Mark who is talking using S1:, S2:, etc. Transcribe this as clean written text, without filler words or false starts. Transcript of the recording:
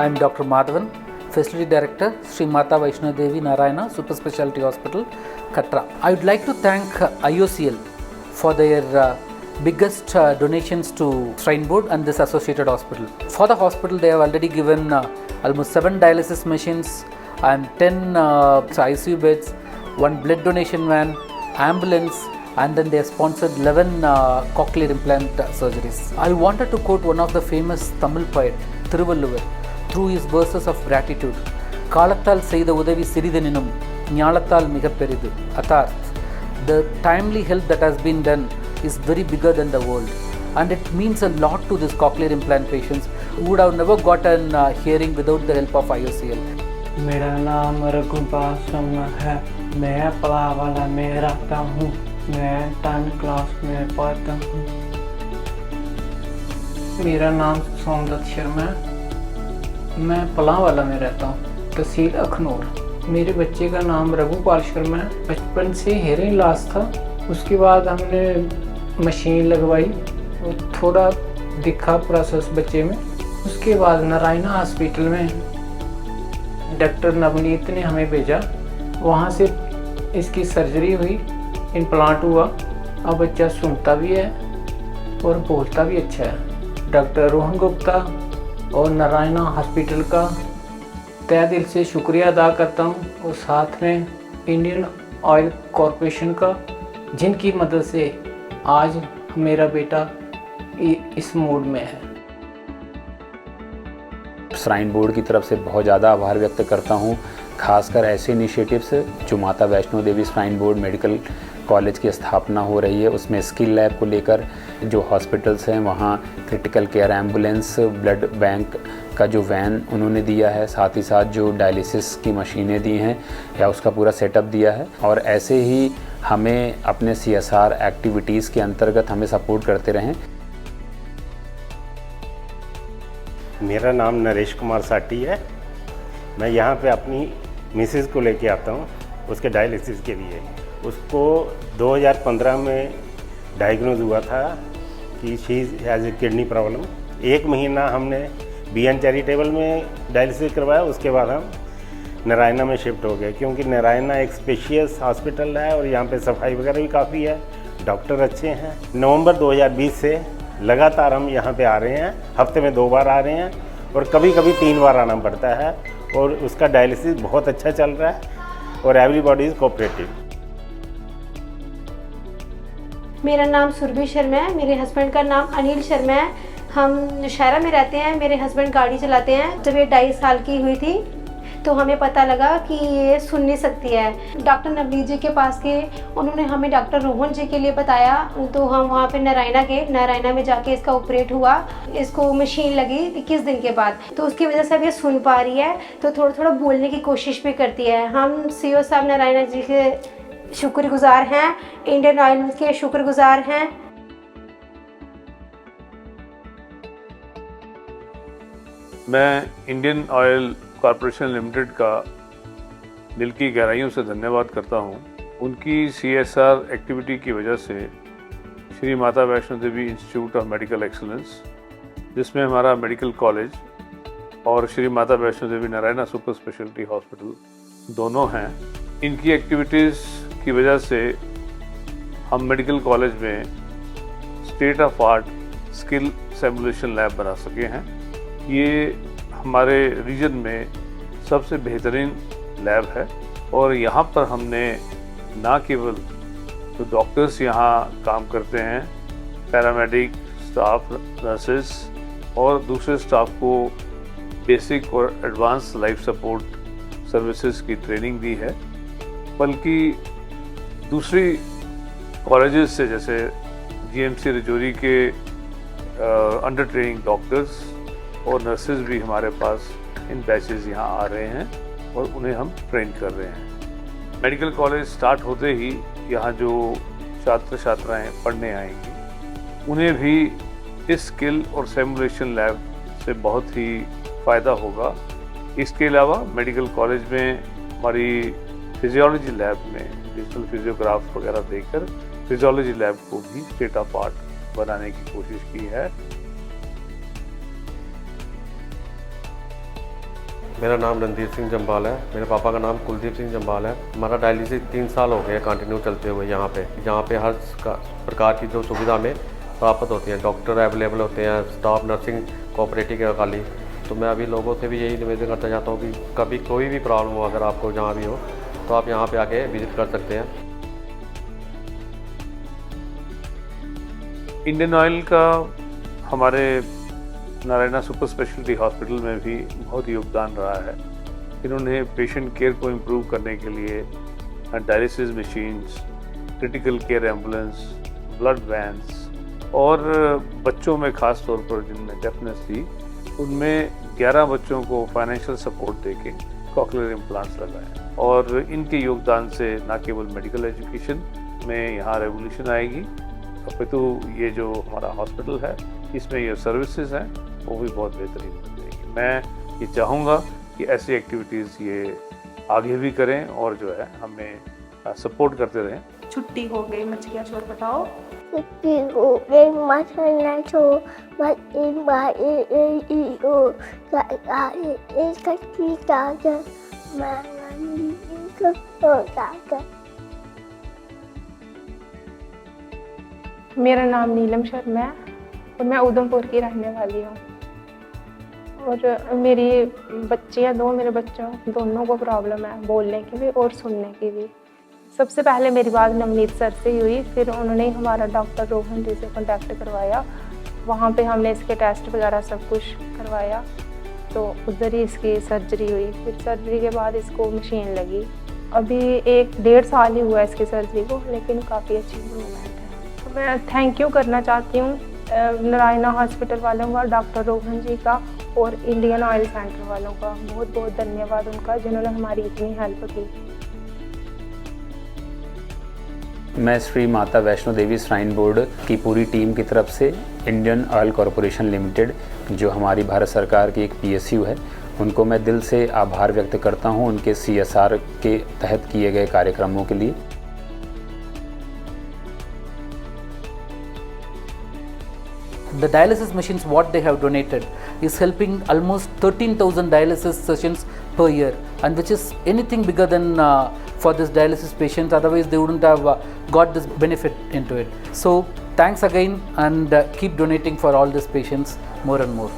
S1: I am Dr. Madhavan, Facility Director, Sri Mata Vaishno Devi Narayana Super Speciality Hospital, Katra. I would like to thank IOCL for their biggest donations to Shrine Board and this associated hospital. For the hospital, they have already given almost 7 dialysis machines and 10 ICU beds, 1 blood donation van, ambulance, and then they have sponsored 11 cochlear implant surgeries. I wanted to quote one of the famous Tamil poet, Thiruvalluvar, through his verses of gratitude. காலத்தால் செய்த உதவி சிறிதெனினும் ஞாலத்தால் மிகப் பெரிது. Arthat, the timely help that has been done is very bigger than the world, and it means a lot to these cochlear implant patients who would have never gotten hearing without the help of IOCL.
S2: मेरा नाम रघुपाल शर्मा है, मैं पलावाला में रहता हूँ, मैं 10th class में पढ़ता हूँ। मेरा नाम सोमदत्त शर्मा है, मैं पलावाला में रहता हूँ, तहसील अखनूर। मेरे बच्चे का नाम रघुपाल शर्मा है। बचपन से हेयरिंग लॉस था, उसके बाद हमने मशीन लगवाई और थोड़ा दिखा प्रोसेस बच्चे में। उसके बाद नारायणा हॉस्पिटल में डॉक्टर नवनीत ने हमें भेजा, वहाँ से इसकी सर्जरी हुई, इम्प्लांट हुआ। अब बच्चा सुनता भी है और बोलता भी अच्छा है। डॉक्टर रोहन गुप्ता और नारायणा हॉस्पिटल का तहे दिल से शुक्रिया अदा करता हूँ, और साथ में इंडियन ऑयल कॉरपोरेशन का, जिनकी मदद से आज मेरा बेटा इस मोड में है।
S3: श्राइन बोर्ड की तरफ से बहुत ज़्यादा आभार व्यक्त करता हूँ, खासकर ऐसे इनिशिएटिव्स जो माता Vaishno Devi shrine board medical college की स्थापना हो रही है, उसमें स्किल लैब को लेकर जो हॉस्पिटल्स हैं वहाँ critical care ambulance, blood bank का जो वैन उन्होंने दिया है, साथ ही साथ जो डायलिसिस की मशीनें दी हैं या उसका पूरा सेटअप दिया है। और ऐसे ही हमें अपने CSR एक्टिविटीज़ के अंतर्गत हमें सपोर्ट करते रहें।
S4: मेरा नाम नरेश कुमार साटी है। मैं यहाँ पे अपनी मिसेज़ को लेके आता हूँ उसके डायलिसिस के लिए। उसको 2015 में डायग्नोज हुआ था कि she has a kidney problem. 1 महीना हमने BN चैरिटेबल में डायलिसिस करवाया, उसके बाद हम नारायणा में शिफ्ट हो गए, क्योंकि नारायणा एक स्पेशियस हॉस्पिटल है और यहाँ पे सफाई वगैरह भी काफ़ी है, डॉक्टर अच्छे हैं। नवंबर 2020 से लगातार हम यहाँ पे आ रहे हैं, हफ्ते में 2 बार आ रहे हैं और कभी कभी 3 बार आना पड़ता है, और उसका डायलिसिस बहुत अच्छा चल रहा है और एवरीबॉडी इज़ कोऑपरेटिव।
S5: मेरा नाम सुरभि शर्मा है, मेरे हस्बैंड का नाम अनिल शर्मा है। हम नौशहरा में रहते हैं, मेरे हस्बैंड गाड़ी चलाते हैं। जब ये 2.5 साल की हुई थी तो हमें पता लगा कि ये सुन नहीं सकती है। डॉक्टर नवनीत जी के पास गए, उन्होंने हमें डॉक्टर रोहन जी के लिए बताया, तो हम वहाँ पे नारायणा में जाके इसका ऑपरेट हुआ। इसको मशीन लगी 21 दिन के बाद, तो उसकी वजह से अब ये सुन पा रही है, तो थोड़ा थोड़ा बोलने की कोशिश भी करती है। हम CO साहब नारायणा जी के शुक्रगुजार हैं, इंडियन ऑयल के शुक्रगुजार हैं।
S6: मैं इंडियन ऑयल कॉरपोरेशन लिमिटेड का दिल की गहराइयों से धन्यवाद करता हूं। उनकी CSR एक्टिविटी की वजह से Shri Mata Vaishno Devi institute of medical excellence, जिसमें हमारा मेडिकल कॉलेज और Shri Mata Vaishno Devi Narayana super speciality hospital दोनों हैं, इनकी एक्टिविटीज़ की वजह से हम मेडिकल कॉलेज में state of art skill simulation lab बना सके हैं। ये हमारे रीजन में सबसे बेहतरीन लैब है, और यहाँ पर हमने ना केवल जो डॉक्टर्स यहाँ काम करते हैं, पैरामेडिक स्टाफ, नर्सेस और दूसरे स्टाफ को बेसिक और एडवांस लाइफ सपोर्ट सर्विसेज की ट्रेनिंग दी है, बल्कि दूसरी कॉलेजेस से जैसे GMC रजौरी के अंडर ट्रेनिंग डॉक्टर्स और नर्सेज भी हमारे पास इन बैचेस यहाँ आ रहे हैं और उन्हें हम ट्रेन कर रहे हैं। मेडिकल कॉलेज स्टार्ट होते ही यहाँ जो छात्र छात्राएँ पढ़ने आएंगी, उन्हें भी इस स्किल और सिमुलेशन लैब से बहुत ही फ़ायदा होगा। इसके अलावा मेडिकल कॉलेज में हमारी फिजियोलॉजी लैब में डिजिटल फिजियोग्राफ वगैरह देकर फिजियोलॉजी लैब को भी स्टेट ऑफ आर्ट बनाने की कोशिश की है।
S7: मेरा नाम रणधीर सिंह जम्बाल है। मेरे पापा का नाम कुलदीप सिंह जम्बाल है। हमारा डायलिसिस 3 साल हो गए कंटिन्यू चलते हुए यहाँ पे हर प्रकार की जो सुविधा में प्राप्त होती है, डॉक्टर अवेलेबल होते हैं, स्टाफ नर्सिंग कोऑपरेटिव है खाली। तो मैं अभी लोगों से भी यही निवेदन करना चाहता हूँ कि कभी कोई भी प्रॉब्लम हो, अगर आपको जहाँ भी हो, तो आप यहाँ पे आके विज़िट कर सकते हैं।
S6: इंडियन ऑयल का हमारे नारायणा सुपर स्पेशलिटी हॉस्पिटल में भी बहुत योगदान रहा है। इन्होंने पेशेंट केयर को इम्प्रूव करने के लिए dialysis machines, critical care ambulance, blood vans और बच्चों में ख़ास तौर पर जिनमें डेफनेस थी, उनमें 11 बच्चों को फाइनेंशियल सपोर्ट देके कॉक्लियर इम्प्लांट्स लगाए। और इनके योगदान से न केवल मेडिकल एजुकेशन में यहाँ रेवोल्यूशन आएगी, अपितु ये जो हमारा हॉस्पिटल है इसमें ये सर्विसेज हैं वो भी बहुत बेहतरीन बन जाएगी। मैं ये चाहूँगा कि ऐसी एक्टिविटीज़ ये आगे भी करें और जो है हमें सपोर्ट करते रहें।
S8: छुट्टी हो गई, मच गया शोर बताओ।
S9: छुट्टी हो गई, मचना शोर, मत इन बाई ए ओ एक कच्ची चादर मैं चादर।
S8: मेरा नाम नीलम शर्मा है और मैं उधमपुर की रहने वाली हूँ। और मेरी बच्चियाँ मेरे बच्चों दोनों को प्रॉब्लम है, बोलने की भी और सुनने की भी। सबसे पहले मेरी बात नवनीत सर से ही हुई, फिर उन्होंने हमारा डॉक्टर रोहन जी से कॉन्टैक्ट करवाया। वहाँ पे हमने इसके टेस्ट वगैरह सब कुछ करवाया, तो उधर ही इसकी सर्जरी हुई। फिर सर्जरी के बाद इसको मशीन लगी। अभी 1-1.5 साल ही हुआ है इसकी सर्जरी को, लेकिन काफ़ी अच्छी इम्प्रूवमेंट है। तो मैं थैंक यू करना चाहती हूँ नारायणा हॉस्पिटल वालों का, डॉक्टर रोहन जी का और इंडियन ऑयल सेंटर वालों का। बहुत बहुत धन्यवाद उनका, जिन्होंने हमारी इतनी हेल्प की।
S3: मैं श्री माता वैष्णो देवी श्राइन बोर्ड की पूरी टीम की तरफ से इंडियन ऑयल कॉरपोरेशन लिमिटेड, जो हमारी भारत सरकार की एक PSU है, उनको मैं दिल से आभार व्यक्त करता हूं उनके CSR के तहत किए गए कार्यक्रमों के लिए।
S1: The dialysis machines what they have donated is helping almost 13,000 dialysis sessions per year, and which is anything bigger than for this dialysis patients, otherwise they wouldn't have got this benefit into it. So thanks again, and keep donating for all these patients more and more.